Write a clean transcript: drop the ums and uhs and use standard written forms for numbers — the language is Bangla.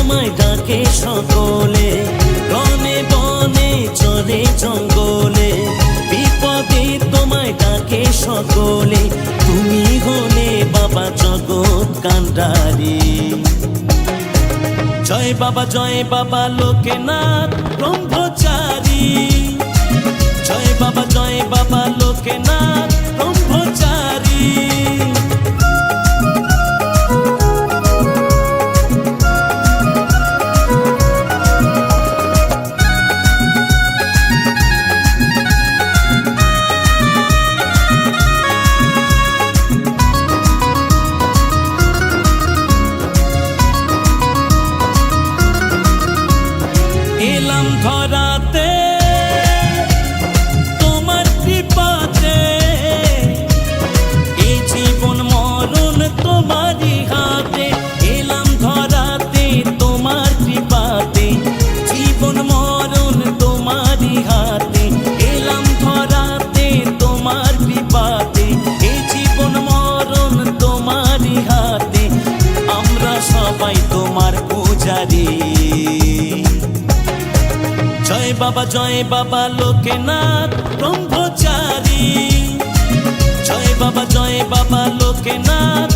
তোমায় ডাকে সকলে, বনে বনে চলে জঙ্গলে, বিপদে তোমায় ডাকে সকলে, তুমি হলে বাবা জগৎ কান্ডারি। জয় বাবা লোকনাথ ব্রহ্মচারী, জয় বাবা লোকনাথ ব্রহ্মচারী। এলাম ধরাতে তোমার কৃপাতে, এই জীবন মরণ তোমারই হাতে। এলাম ধরাতে তোমার কৃপাতে, জীবন মরণ তোমারই হাতে। এলাম ধরাতে তোমার কৃপাতে, এই জীবন মরণ তোমারই হাতে। আমরা সবাই তোমার পূজারী। জয় বাবা লোকনাথ ব্রহ্মচারী, জয় বাবা লোকনাথ